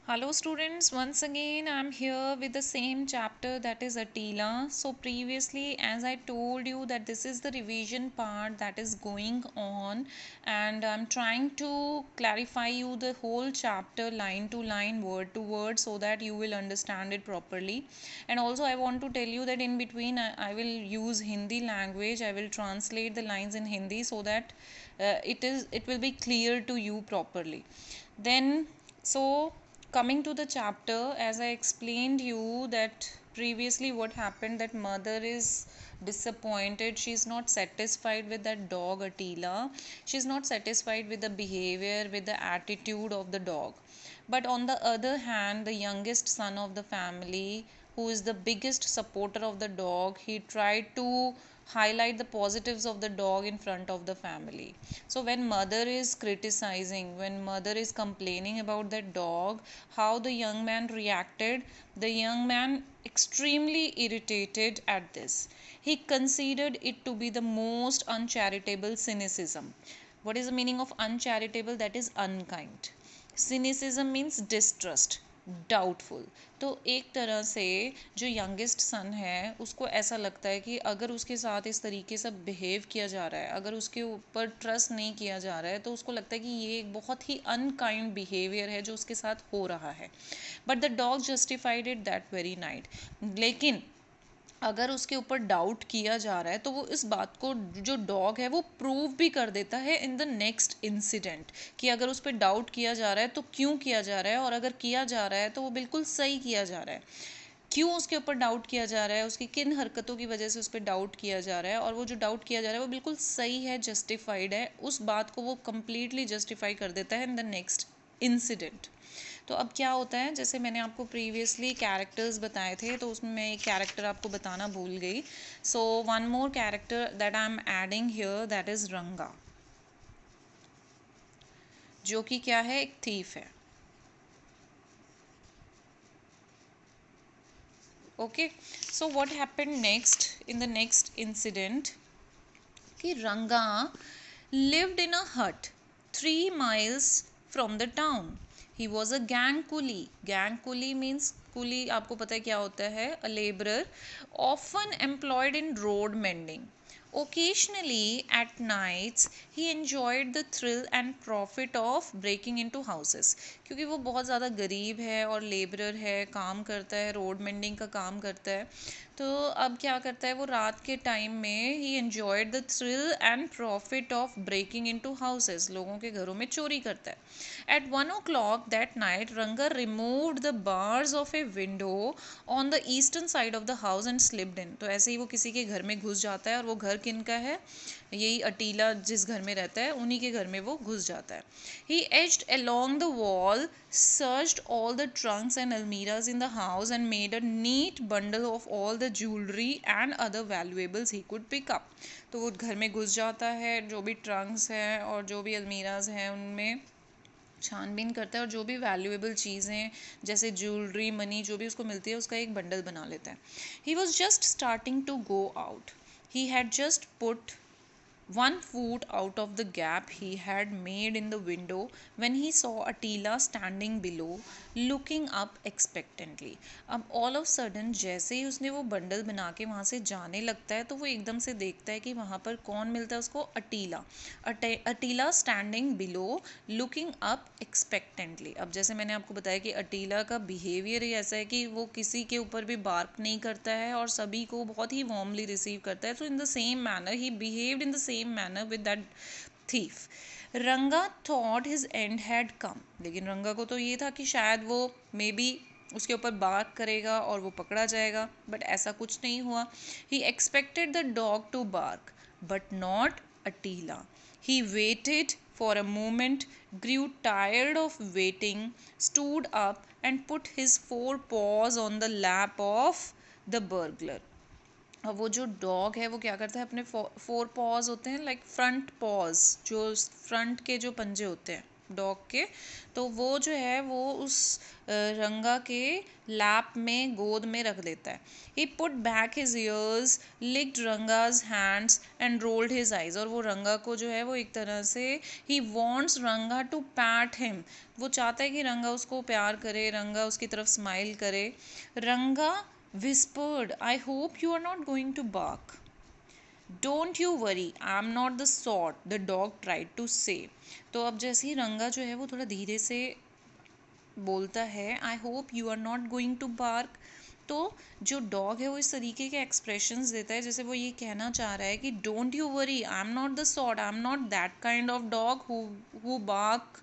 Hello students, once again I am here with the same chapter, that is Attila. So previously as I told you that this is the revision part that is going on, and I am trying to clarify you the whole chapter line to line, word to word, so that you will understand it properly. And also I want to tell you that in between I will use Hindi language. I will translate the lines in Hindi so that it will be clear to you properly. Then so coming to the chapter, as I explained you that previously what happened, that mother is disappointed, she's not satisfied with that dog Attila, she's not satisfied with the behavior, with the attitude of the dog. But on the other hand, the youngest son of the family, who is the biggest supporter of the dog, he tried to highlight the positives of the dog in front of the family. So when mother is criticizing, when mother is complaining about that dog, how the young man reacted, the young man extremely irritated at this. He considered it to be the most uncharitable cynicism. What is the meaning of uncharitable? That is unkind. Cynicism means distrust, doubtful. तो एक तरह से जो youngest son है उसको ऐसा लगता है कि अगर उसके साथ इस तरीके से बिहेव किया जा रहा है, अगर उसके ऊपर ट्रस्ट नहीं किया जा रहा है, तो उसको लगता है कि ये एक बहुत ही अनकाइंड बिहेवियर है जो उसके साथ हो रहा है. But the dog justified it that very night. लेकिन अगर उसके ऊपर डाउट किया जा रहा है तो वो इस बात को, जो डॉग है वो प्रूव भी कर देता है इन द नेक्स्ट इंसिडेंट, कि अगर उस पर डाउट किया जा रहा है तो क्यों किया जा रहा है, और अगर किया जा रहा है तो वो बिल्कुल सही किया जा रहा है. क्यों उसके ऊपर डाउट किया जा रहा है, उसकी किन हरकतों की वजह से उस पर डाउट किया जा रहा है, और वो जो डाउट किया जा रहा है वो बिल्कुल सही है, जस्टिफाइड है, उस बात को वो कम्प्लीटली जस्टिफाई कर देता है इन द नेक्स्ट इंसिडेंट. तो अब क्या होता है, जैसे मैंने आपको प्रीवियसली कैरेक्टर्स बताए थे, तो उसमें मैं एक कैरेक्टर आपको बताना भूल गई. So one more character that I am adding here, that is रंगा, जो कि क्या है, एक थीफ है. Okay, so what happened next in the next incident, कि रंगा lived in a hut 3 miles from the town. He was a gang coolie. Gang coolie means, coolie आपको पता है क्या होता है, a laborer often employed in road mending. Occasionally at nights he enjoyed the thrill and profit of breaking into houses. क्योंकि वो बहुत ज़्यादा गरीब है और लेबरर है, काम करता है, रोड मेंडिंग का काम करता है, तो अब क्या करता है वो, रात के टाइम में ही enjoyed the thrill and profit of breaking into houses, लोगों के घरों में चोरी करता है. At 1 o'clock that night Ranga removed the bars of a window on the eastern side of the house and slipped in. तो ऐसे ही वो किसी के घर में घुस जाता है, और वो घर किन का है, यही अटीला जिस घर में रहता है उन्हीं के घर में वो घुस जाता है. ही aged along the wall, searched all the trunks and almirahs in the house and made a neat bundle of all the jewelry and other valuables he could pick up. तो वो घर में घुस जाता है, जो भी ट्रंक्स हैं और जो भी अलमीराज हैं उनमें छानबीन करता है, और जो भी वैल्यूएबल चीज़ें जैसे ज्वेलरी, मनी, जो भी उसको मिलती है उसका एक बंडल बना लेता है. He was just starting to go out. He had just put 1 foot out of the gap he had made in the window when he saw Attila standing below, looking up expectantly. अब all of sudden जैसे ही उसने वो bundle बना के वहाँ से जाने लगता है, तो वो एकदम से देखता है कि वहाँ पर कौन मिलता है उसको, अटीला. अटीला स्टैंडिंग बिलो, लुकिंग अप एक्सपेक्टेंटली. अब जैसे मैंने आपको बताया कि अटीला का बिहेवियर ही ऐसा है कि वो किसी के ऊपर भी बार्क नहीं करता है और सभी को बहुत ही वार्मली रिसीव करता है. तो in the same manner he behaved in the same manner with that thief. रंगा thought his and had come. लेकिन रंगा को तो ये था कि शायद वो मे बी उसके ऊपर बार्क करेगा और वो पकड़ा जाएगा, बट ऐसा कुछ नहीं हुआ. He expected the dog to bark but not Attila. He waited for a moment, grew tired of waiting, stood up and put his 4 paws on the lap of the burglar. अब वो जो dog है वो क्या करता है, अपने 4 paws होते हैं, लाइक फ्रंट पॉज, जो फ्रंट के जो पंजे होते हैं, डॉग के, तो वो जो है वो उस रंगा के लैप में गोद में रख देता है. He put back his ears, licked Ranga's hands and rolled his eyes. और वो रंगा को जो है वो एक तरह से ही वॉन्ट्स रंगा टू पैट हिम. वो चाहता है कि रंगा उसको प्यार करे, रंगा उसकी तरफ स्माइल करे. रंगा whispered, I hope you are not going to bark. Don't you worry, I am not the sort, the dog tried to say. तो अब जैसे ही रंगा जो है वो थोड़ा धीरे से बोलता है I hope you are not going to bark, तो जो डॉग है वो इस तरीके के एक्सप्रेशंस देता है जैसे वो ये कहना चाह रहा है कि don't you worry, I am not the sort, I am not that kind of dog who bark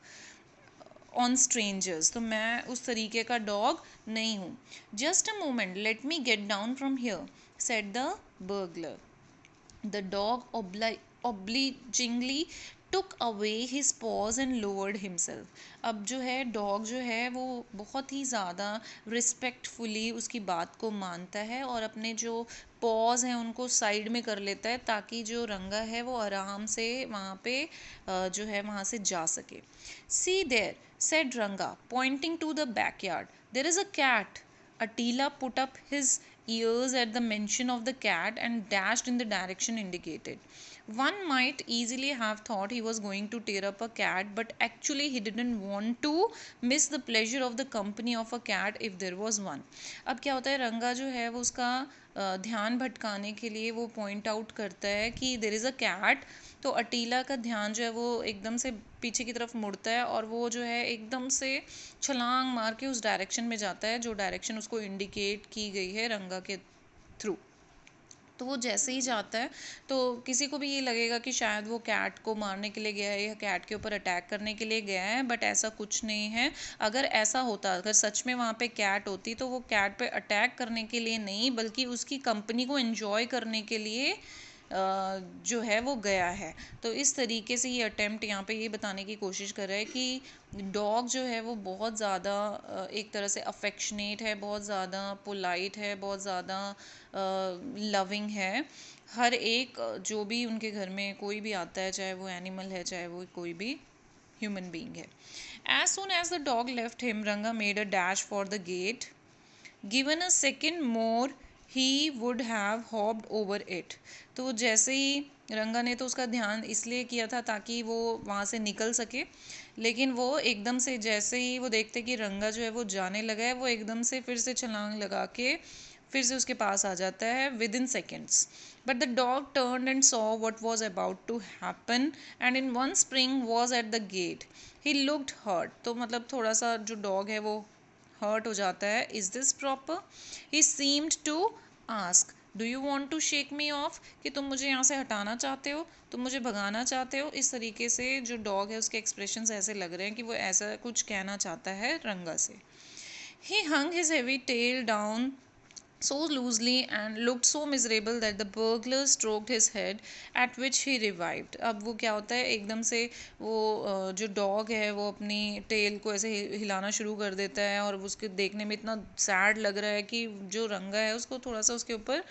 on strangers. तो मैं उस तरीके का डॉग नहीं हूँ. Just a moment, let me get down from here, said the burglar. The dog obligingly took away his paws and lowered himself. अब जो है डॉग जो है वो बहुत ही ज़्यादा रिस्पेक्टफुली उसकी बात को मानता है और अपने जो पॉज हैं उनको साइड में कर लेता है ताकि जो रंगा है वो आराम से वहाँ पे जो है वहाँ से जा सके. सी there, said Ranga, pointing to the backyard. There is a cat. Attila put up his ears at the mention of the cat and dashed in the direction indicated. One might easily have thought he was going to tear up a cat, but actually he didn't want to miss the pleasure of the company of a cat if there was one. अब क्या होता है, रंगा जो है वो उसका ध्यान भटकाने के लिए वो पॉइंट आउट करता है कि देर इज़ अ कैट. तो अटीला का ध्यान जो है वो एकदम से पीछे की तरफ मुड़ता है और वो जो है एकदम से छलांग मार के उस डायरेक्शन में जाता है जो डायरेक्शन उसको इंडिकेट की गई है रंगा के थ्रू. तो वो जैसे ही जाता है तो किसी को भी ये लगेगा कि शायद वो कैट को मारने के लिए गया है या कैट के ऊपर अटैक करने के लिए गया है, बट ऐसा कुछ नहीं है. अगर ऐसा होता, अगर सच में वहाँ पे कैट होती तो वो कैट पे अटैक करने के लिए नहीं बल्कि उसकी कंपनी को एंजॉय करने के लिए जो है वो गया है. तो इस तरीके से ये अटेम्प्ट यहाँ पे ये बताने की कोशिश कर रहा है कि डॉग जो है वो बहुत ज़्यादा एक तरह से अफेक्शनेट है, बहुत ज़्यादा पोलाइट है, बहुत ज़्यादा लविंग है. हर एक जो भी उनके घर में कोई भी आता है, चाहे वो एनिमल है चाहे वो कोई भी ह्यूमन बीइंग है. As soon as the dog left him, Ranga made a dash for the gate. Given a second more he would have hopped over it. तो जैसे ही रंगा ने तो उसका ध्यान इसलिए किया था ताकि वो वहाँ से निकल सके, लेकिन वो एकदम से जैसे ही वो देखते कि रंगा जो है वो जाने लगा है, वो एकदम से फिर से छलांग लगा के फिर से उसके पास आ जाता है within seconds. But the dog turn and saw what was about to happen and in one spring was at the gate. He looked hurt. तो मतलब थोड़ा सा जो डॉग है वो हर्ट हो जाता है. Is this proper, he seemed to ask, do you want to shake me off, कि तुम मुझे यहाँ से हटाना चाहते हो, तुम मुझे भगाना चाहते हो. इस तरीके से जो डॉग है उसके एक्सप्रेशंस ऐसे लग रहे हैं कि वो ऐसा कुछ कहना चाहता है रंगा से. He hung his heavy tail down so loosely and looked so miserable that the burglar stroked his head, at which he revived. अब वो क्या होता है, एकदम से वो जो डॉग है वो अपनी टेल को ऐसे हिलाना शुरू कर देता है और उसके देखने में इतना सैड लग रहा है कि जो रंगा है उसको थोड़ा सा उसके ऊपर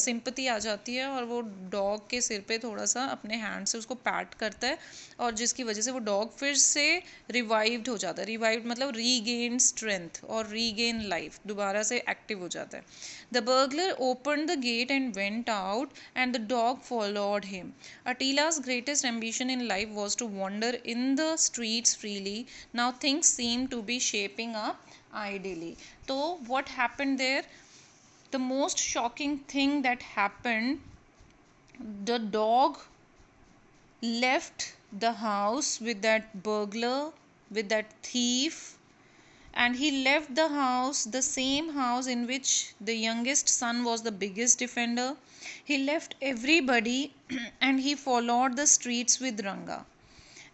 सिंपैथी आ जाती है और वो डॉग के सिर पे थोड़ा सा अपने हैंड से उसको पैट करता है और जिसकी वजह से वो डॉग फिर से रिवाइव्ड हो जाता है. रिवाइव्ड मतलब रीगेन स्ट्रेंथ और रीगेन लाइफ, दोबारा से एक्टिव हो जाता है. The burglar opened the gate and went out, and the dog followed him. Attila's greatest ambition in life was to wander in the streets freely. Now things seem to be shaping up ideally. So what happened there? The most shocking thing that happened, the dog left the house with that burglar, with that thief, and he left the house, the same house in which the youngest son was the biggest defender. He left everybody and he followed the streets with Ranga,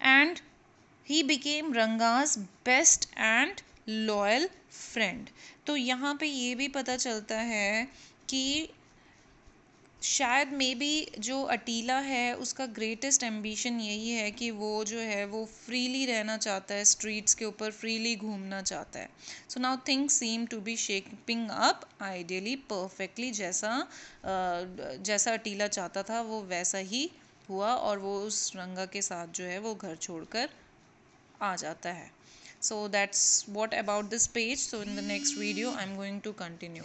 and he became Ranga's best and loyal friend. तो यहाँ पे ये भी पता चलता है कि शायद मे बी जो अटीला है उसका ग्रेटेस्ट एम्बिशन यही है कि वो जो है वो फ्रीली रहना चाहता है, स्ट्रीट्स के ऊपर फ्रीली घूमना चाहता है. So now things seem to be shaping up ideally perfectly. जैसा अटीला चाहता था वो वैसा ही हुआ और वो उस रंगा के साथ जो है वो घर छोड़कर आ जाता है. So that's what about this page. So in the next video I'm going to continue.